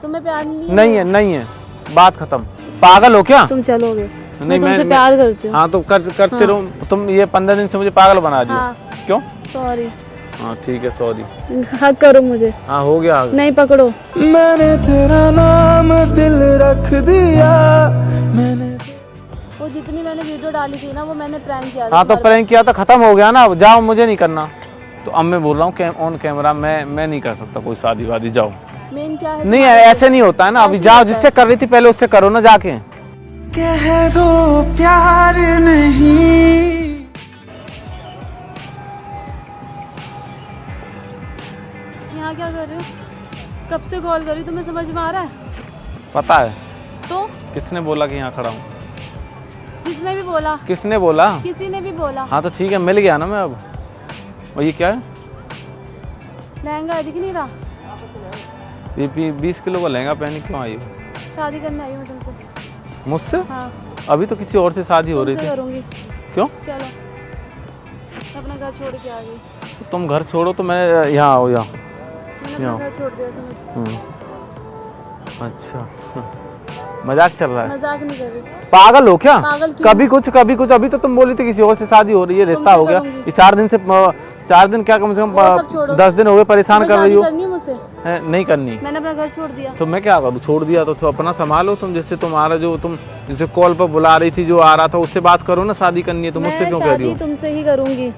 तुम्हें प्यार नहीं है, नहीं है, बात खत्म। पागल हो क्या? तुम चलोगे? नहीं, तुमसे प्यार करती हूँ। हाँ तो करते रहो। तुम ये 15 दिन से मुझे पागल बना रही हो। हाँ। क्यों? सॉरी। हाँ ठीक है, सॉरी। हक करो मुझे। हाँ हो गया। नहीं पकड़ो। मैंने तेरा नाम दिल रख दिया। मैंने वो जितनी मैंने वीडियो डाली थी ना, वो मैंने प्रैंक किया था। हाँ तो प्रैंक किया तो खत्म हो गया ना। जाओ, मुझे नहीं करना। तो अब मैं बोल रहा हूँ ऑन कैमरा, मैं नहीं कर सकता कोई शादी वादी। जाओ। मेन क्या है? नहीं ऐसे नहीं होता है ना। अभी जाओ, जिससे कर रही थी पहले उससे करो ना जाके। कह दो प्यार नहीं। यहाँ क्या कर रहे हो? कब से कॉल कर रही, तुम्हें समझ में आ रहा है? पता है। तो किसने बोला कि यहाँ खड़ा हूँ? किसने भी बोला? किसने बोला? किसी ने भी बोला। हाँ तो ठीक है, मिल गया ना मैं अब। और ये क्या है? लहंगा है, दिख नहीं रहा? ये 20 किलो का लहंगा पहने क्यों आई हो? शादी करने आई हूँ तुमसे। मुझसे? हाँ। अभी तो किसी और से शादी हो रही तुमसे थी। करूँगी। क्यों? चलो, मैं अपना घर छोड़ के आ गई। तुम घर छोड़ो तो मैं यहाँ आओ। यहाँ मैंने अपना घर छोड़ दिया समझ। अच्छा मजाक चल रहा है? मजाक नहीं कर रही। पागल हो क्या? पागल क्यों? कभी कुछ अभी तो तुम बोली थी किसी और से शादी हो रही है, रिश्ता हो गया। ये 4 दिन से 4 दिन क्या, कम से कम 10 दिन हो गए परेशान कर रही हो। करनी है मुझसे? नहीं करनी। मैंने अपना घर छोड़ दिया। तो मैं क्या करूँ? छोड़ दिया तो अपना संभालो तुम। जैसे तुम्हारा जो तुम जिसे कॉल पर बुला रही थी, जो आ रहा था, उससे बात करो ना। शादी करनी है तो मुझसे क्यों कह रही हो? तुमसे ही करूंगी।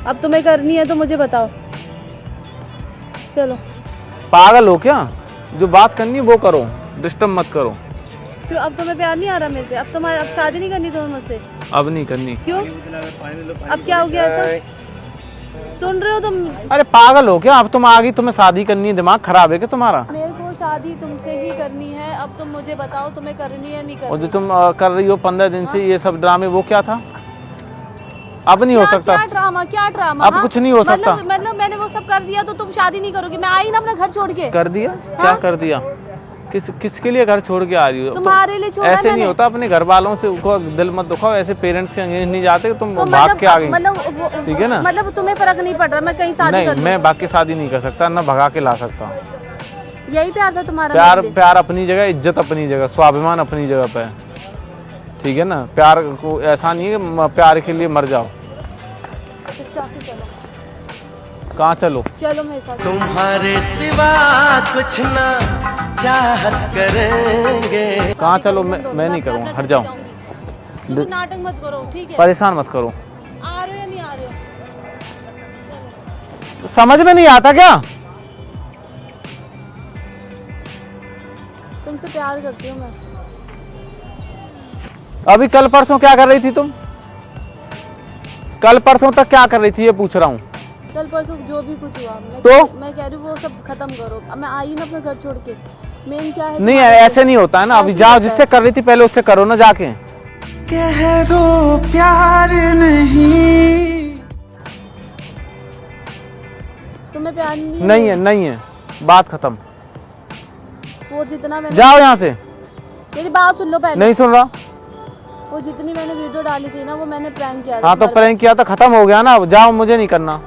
अब तुम्हें करनी है तो मुझे बताओ। चलो। पागल हो क्या? जो बात करनी है वो करो, डिस्टर्ब मत करो। क्यों? अब तुम्हें प्यार नहीं आ रहा मेरे पे? अब तुम्हारी अब शादी नहीं करनी तुम्हें मुझसे? अब नहीं करनी। क्यों? अब क्या हो गया ऐसा? सुन रहे हो तुम? अरे पागल हो क्या? अब तुम आ गई, तुम्हें शादी करनी है? दिमाग खराब है क्या तुम्हारा? मेरे को शादी तुमसे ही करनी है। अब तुम मुझे बताओ तुम्हें करनी है नहीं करनी? और जो तुम कर रही हो 15 दिन से ये सब ड्रामे, वो क्या था? अब नहीं हो सकता। क्या ड्रामा? क्या ड्रामा? अब कुछ नहीं हो सकता। मतलब मैंने वो सब कर दिया तो तुम शादी नहीं करोगी? मैं आई ना अपना घर छोड़ के। कर दिया? क्या कर दिया? किसके लिए घर छोड़ के आ रही हो? तुम्हारे लिए छोड़ा। ऐसे नहीं होता। अपने घर वालों से दिल मत दुखाओ। ऐसे पेरेंट्स से अंगेज नहीं जाते। तुम भाग के आ गई। ठीक है ना? मतलब तुम्हें फर्क नहीं पड़ रहा मैं कहीं शादी कर लूं? मैं बाकी शादी नहीं कर सकता ना, भगा के ला सकता। यही प्यार था तुम्हारा? प्यार अपनी जगह, इज्जत अपनी जगह, स्वाभिमान अपनी जगह पे। ठीक है ना? प्यार को ऐसा नहीं है कि प्यार के लिए मर जाओ। चलो। कहाँ चलो? चलो मेरे साथ। तुम्हारे सिवा कुछ ना चाहत करेंगे। कहाँ चलो? मैं नहीं करूँगा, हट जाओ। तुम नाटक मत करो, ठीक है? परेशान मत करो। आ रहे हो या नहीं आ रहे हो? समझ में नहीं आता क्या? तुमसे प्यार करती हूँ मैं। अभी कल परसों क्या कर रही थी तुम? कल परसों तक क्या कर रही थी ये पूछ रहा हूँ। कल परसों जो भी कुछ हुआ मैं कह रही हूँ वो सब खत्म करो। अब मैं आई ना अपने घर छोड़ के। मेन क्या है? नहीं ऐसे नहीं होता है ना। अभी जाओ, जिससे कर रही थी पहले उससे करो ना जाके। कह दो प्यार नहीं। तुम्हें प्यार नहीं है, बात खत्म। वो जितना मैंने जाओ यहाँ से। मेरी बात सुन लो पहले। नहीं सुन रहा। वो जितनी मैंने वीडियो डाली थी ना, वो मैंने प्रैंक किया था। हाँ तो प्रैंक किया तो खत्म हो गया ना। जाओ, मुझे नहीं करना।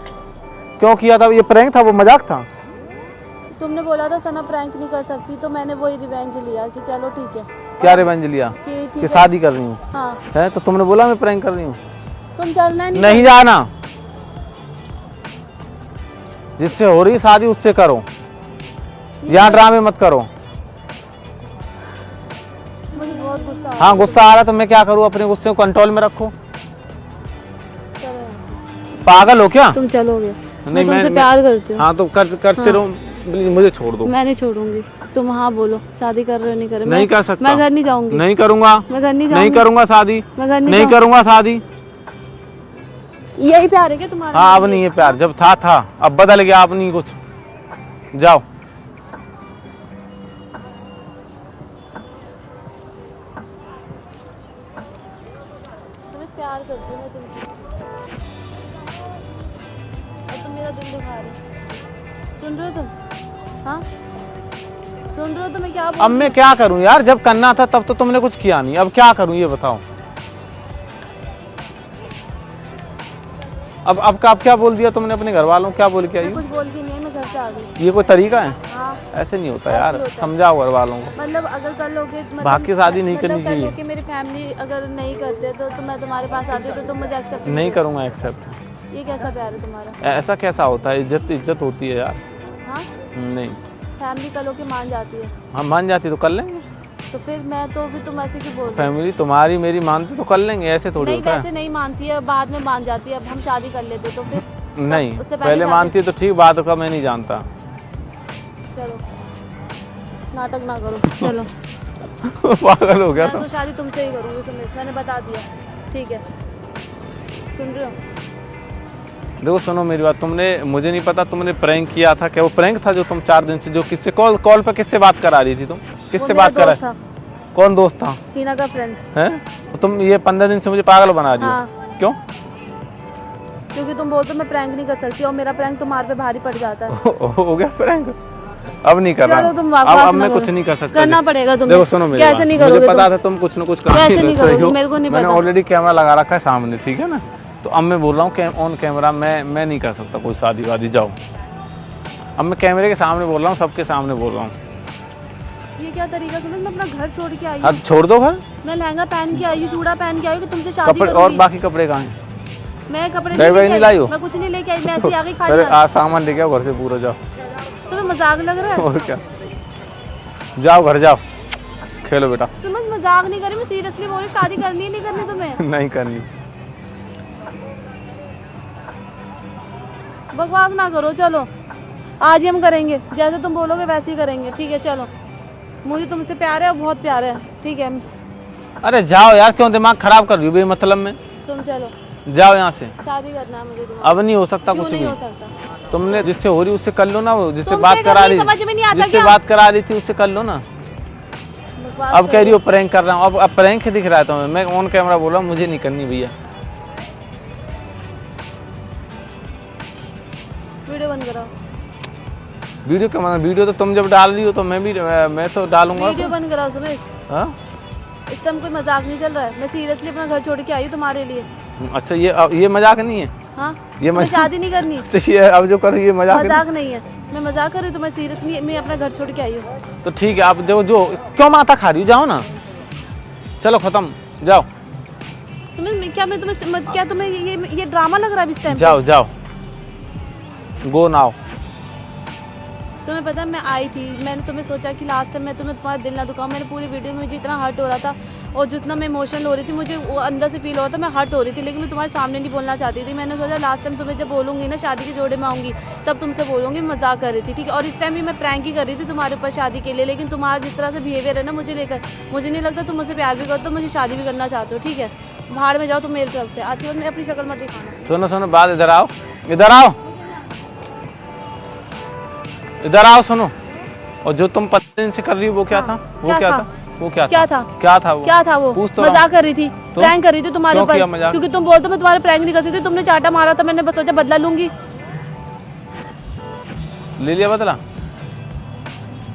क्यों किया था? ये प्रैंक था? वो मजाक था? तुमने बोला था सना प्रैंक नहीं कर सकती, तो मैंने वही रिवेंज लिया कि चलो ठीक है। क्या रिवेंज लिया? कि शादी कर रही हूँ? हाँ। है तो तुमने बोला मैं प्रैंक कर रही हूँ। तुम चलना नहीं जाना। जिससे हो रही शादी उससे करो। यहाँ ड्रामे मत करो। मुझे बहुत गुस्सा हाँ गुस्सा आ रहा तो मैं क्या करूँ? अपने गुस्से को कंट्रोल में रखो। पागल हो क्या? तुम चलोगे? नहीं, मैं प्यार करती हूँ। हाँ तो करते रहो। प्लीज मुझे छोड़ दो। मैं नहीं छोड़ूंगी। तुम हाँ बोलो, शादी कर रहे हो नहीं कर रहे? नहीं कर सकता। मैं घर नहीं जाऊंगी। नहीं करूँगा। मैं घर नहीं नहीं करूँगा शादी। मैं घर नहीं करूँगा शादी। यही प्यार है क्या तुम्हारा? हाँ अब नहीं है प्यार। जब था अब बदल गया। अब नहीं कुछ। जाओ। प्यार करती हूँ मैं तुमसे और तुम मेरा दिल दुखा रहे हो। सुन रहे हो तुम? हाँ सुन रहे हो? तो मैं क्या अब मैं क्या करूं यार? जब करना था तब तो तुमने कुछ किया नहीं। अब क्या करूं ये बताओ? अब क्या बोल दिया तुमने अपने घर वालों? क्या बोल के आई? कुछ बोल के नहीं है। मैं घर से आ गई। ये कोई तरीका है? हाँ ऐसे नहीं होता ऐसे यार, ही होता है। समझाओ घर वालों को। मतलब अगर कर लोगे मतलब भाग के शादी नहीं करनी चाहिए। कि मेरी फैमिली अगर नहीं करते तो मैं तुम्हारे पास आती तो तुम मुझे एक्सेप्ट नहीं करूँगा एक्सेप्ट। ये कैसा प्यार है तुम्हारा? ऐसा कैसा होता है? इज्जत इज्जत होती है यार। हाँ नहीं, फैमिली कर लो कि मान जाती है हम मान जाती तो कर लेंगे। तो फिर मैं तो फिर तुम ऐसे क्यों बोल रहे हो? फैमिली तुम्हारी मेरी मानती तो कर लेंगे, ऐसे थोड़ी नहीं होता वैसे नहीं मानती है, बाद में मान जाती है। अब हम शादी कर लेते तो फिर है। नहीं, उससे पहले पहले शादी- मानती है तो ठीक, बाद का मैं नहीं जानता। चलो नाटक ना करो, चलो पागल हो गया मैं तो। तो शादी तुमसे ही करूँगी, तुम्हें मैंने बता दिया, ठीक है? सुन रहे हो? देखो सुनो मेरी बात, तुमने मुझे नहीं पता तुमने प्रैंक किया था क्या? वो प्रैंक था जो तुम 4 दिन से जो किससे कॉल पे किससे बात करा रही थी तुम? वो किससे मेरा बात करा? दोस्त था, कौन दोस्त था? हीना का फ्रेंड। हैं? तो तुम ये 15 दिन से मुझे पागल बना रही हो। हाँ। क्यों? क्योंकि तुम बोलते हो मैं प्रैंक नहीं कर सकती और मेरा प्रैंक तुम्हारे पे भारी पड़ जाता है। हो गया प्रैंक? अब नहीं कर रहा। चलो तुम अब मैं कुछ नहीं कर सकता। करना पड़ेगा तुम्हें। देखो सुनो मेरी कैसे बात, नहीं मुझे करोगे पता तुम? था तुम कुछ न कुछ कर कैसे ही नहीं रही करोगे? हो। मेरे को नहीं मैंने पता। ऑलरेडी कैमरा लगा रखा है सामने, ठीक है ना? तो अब मैं बोल रहा हूँ ऑन कैमरा मैं नहीं कर सकता कोई शादी वादी, जाओ। अब मैं कैमरे के सामने बोल रहा हूँ, सबके सामने बोल रहा हूँ। ये क्या तरीका सुनो, मैं अपना घर छोड़ के आई अब हूँ, छोड़ दो घर। मैं लहंगा पहन के आई हूँ, चूड़ा पहन के आई हूँ कि तुमसे शादी कपड़े और करूंगी। बाकी कपड़े कहाँ हैं? मैं कपड़े बैग नहीं नहीं लाई हो? मैं कुछ नहीं लेके आई, मैं ऐसे ही आ गई खाली अरे हाथ। सामान लेके आओ घर से पूरा, जाओ। तुम्हें मजाक लग रहा है? और क्या, जाओ घर जाओ, खेलो बेटा। समझ, मजाक नहीं करी, मैं सीरियसली बोल रही हूँ, शादी करनी है नहीं करनी तुम्हें? नहीं करनी। बकवास ना करो, चलो आज ही हम करेंगे, जैसे तुम बोलोगे वैसे ही करेंगे, ठीक है? चलो, मुझे तुमसे प्यार है और बहुत प्यार है, ठीक है? अरे जाओ यार, क्यों दिमाग खराब कर रही हो बेमतलब में? तुम चलो, जाओ यहाँ से। शादी करना है मुझे तुम्हारे। अब नहीं हो सकता क्यों कुछ नहीं भी। हो सकता? तुमने जिससे हो रही उससे कर लो ना, वो जिससे तुमसे बात करा करनी रही, समझ में नहीं आता जिससे क्या? बात करा रही थी उससे कर लो ना। बकवास अब कह रही करो। हो प्रैंक कर रहा हूँ, अब प्रैंक ही दिख रहा है तुम्हें। मैं ऑन कैमरा बोल रहा हूँ, मुझे नहीं करनी भैया। वीडियो बंद कराओ, वीडियो क्या मतलब? वीडियो तो तुम जब डाल रही हो तो मैं तो डालूंगा। वीडियो बंद कराओ सुमेश। हाँ? इस टाइम कोई मजाक नहीं चल रहा है, मैं सीरियसली अपना घर छोड़ के आई हूँ तुम्हारे लिए। अच्छा, ये मजाक नहीं है? हाँ, ये तुम्हें मजाक- शादी नहीं करनी? तो ये अब जो करो ये मजाक है? मजाक नहीं है, मैं मजाक कर रही हूँ, तुम्हें सीरियसली मैं अपना घर छोड़ के आई हूँ। तो ठीक है, आप जो क्यों माथा खा रही हो, जाओ ना, चलो खत्म, जाओ तुम्हें क्या तुम्हें ये ड्रामा लग रहा है इस टाइम? जाओ जाओ, गो नाउ। तुम्हें पता है मैं आई थी, मैंने तुम्हें सोचा कि लास्ट टाइम मैं तुम्हारा दिल ना दुखाऊं। मैंने पूरी वीडियो में मुझे इतना हर्ट हो रहा था और जितना मैं इमोशनल हो रही थी, मुझे वो अंदर से फील हो रहा था, मैं हर्ट हो रही थी, लेकिन मैं तुम्हारे सामने नहीं बोलना चाहती थी। मैंने सोचा लास्ट टाइम तुम्हें जब बोलूँगी ना, शादी के जोड़े में आऊँगी, तब तुमसे बोलूँगी, मजाक कर रही थी, ठीक है? और इस टाइम भी मैं प्रैंक ही कर रही थी तुम्हारे ऊपर शादी के लिए, लेकिन तुम्हारा जिस तरह से बिहेवियर है ना मुझे लेकर, मुझे नहीं लगता तुम मुझसे प्यार भी करते हो, मुझे शादी भी करना चाहते हो, ठीक है? बाहर में जाओ तुम मेरी तरफ से, आज के बाद मैं अपनी शक्ल मत दिखाना। सुनो सुनो बात, इधर आओ, इधर आओ, इधर आओ, सुनो। और जो तुम 15 दिन से कर रही हो वो क्या था? वो क्या क्या था? था? वो क्या क्या था? था? क्या था वो? क्या था वो? पूछ तो रहा मजाक कर रही थी, प्रैंक कर रही थी तुम्हारे क्यों किया ऊपर, मजाक? क्योंकि तुम बोलते मैं तुम्हारे प्रैंक नहीं कर सकती। तुमने चाटा मारा था, मैंने बस सोचा बदला लूंगी। ले लिया बदला?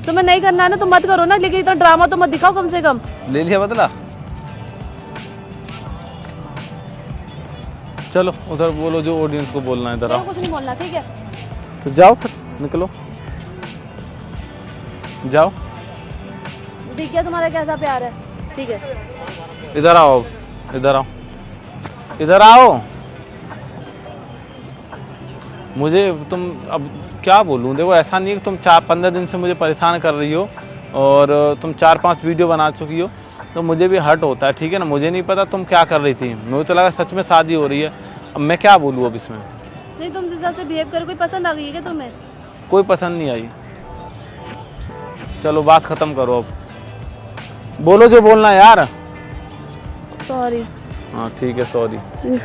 तुम्हें नहीं करना है ना तो मत करो ना, लेकिन इतना ड्रामा तो मत दिखाओ कम से कम। ले लिया बदला? चलो उधर बोलो जो ऑडियंस को बोलना है, इधर मेरे आओ। को कुछ नहीं बोलना, ठीक है? तो जाओ फिर, निकलो, जाओ। दिख गया तुम्हारा कैसा प्यार है, ठीक है? इधर आओ, इधर आओ, इधर आओ। मुझे तुम अब क्या बोलूँ, देखो ऐसा नहीं है कि तुम 4-15 दिन से मुझे परेशान कर रही हो और तुम 4-5 वीडियो बना चुकी हो, तो मुझे भी हर्ट होता है, ठीक है ना? मुझे नहीं पता तुम क्या कर रही थी, मुझे तो लगा सच में शादी हो रही है। अब मैं क्या बोलूँ अब इसमें? नहीं, तुम जिस तरह से बिहेव करो, कोई पसंद आ गई है क्या तुम्हें? कोई पसंद नहीं आई। चलो बात खत्म करो, अब बोलो जो बोलना है यार। सॉरी। हाँ ठीक है, सॉरी।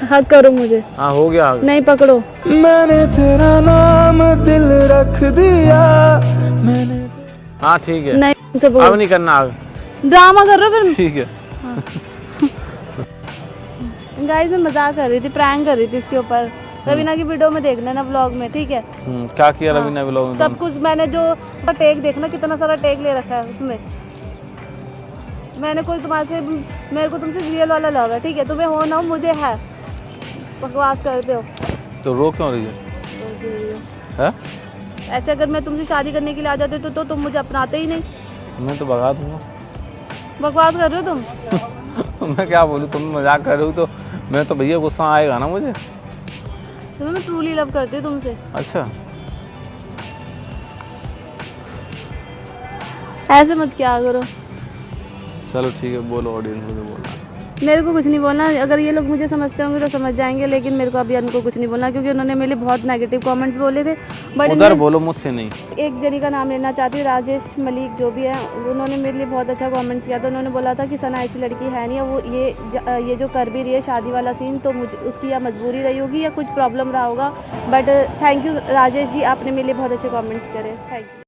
हक करो मुझे। हाँ हो गया। नहीं पकड़ो। मैंने तेरा नाम दिल रख दिया, मैंने हाँ ठीक है, नहीं तुमसे अब बोलो, नहीं करना आगे। ड्रामा कर रहे हो फिर। ठीक है। गाइस मैं मजाक कर रही थी, प्रैंक कर रही थी इसके ऊपर। रवीना की वीडियो में देख लेना, व्लॉग में, ठीक है? क्या किया रवीना व्लॉग में? सब कुछ मैंने जो टेक देखना, कितना सारा टेक ले रखा है उसमें। मैंने कोई तुम्हारे से, मेरे को तुमसे रियल वाला लव है, ठीक है? तुम्हें हो ना हो, मुझे है। बकवास करते हो तो रो क्यों रही है? ऐसे अगर मैं तुमसे शादी करने के लिए आ जाती तो तुम मुझे अपनाते ही नहीं। मैं तो भगा दूंगा। बकवास कर रहे हो तुम। मैं क्या बोलूँ, तुम मजाक कर रहे हो तो मैं तो भैया गुस्सा आएगा ना मुझे। तो मैं ट्रूली लव करती हूँ तुमसे। अच्छा, ऐसे मत क्या करो। चलो ठीक है, बोलो ऑडियंस को जो बोलना है। मेरे को कुछ नहीं बोलना। अगर ये लोग मुझे समझते होंगे तो समझ जाएंगे, लेकिन मेरे को अभी उनको कुछ नहीं बोलना, क्योंकि उन्होंने मेरे लिए बहुत नेगेटिव कमेंट्स बोले थे। बट उधर बोलो, मुझसे नहीं। एक जनी का नाम लेना चाहती हूँ, राजेश मलिक जो भी है, उन्होंने मेरे लिए बहुत अच्छा कमेंट्स किया था। उन्होंने बोला था कि सना ऐसी लड़की है नहीं, वो ये जो कर भी रही है शादी वाला सीन, तो मुझे उसकी या मजबूरी रही होगी या कुछ प्रॉब्लम रहा होगा। But thank you Rajesh ji, आपने मेरे लिए बहुत अच्छे कमेंट्स करे। Thank you.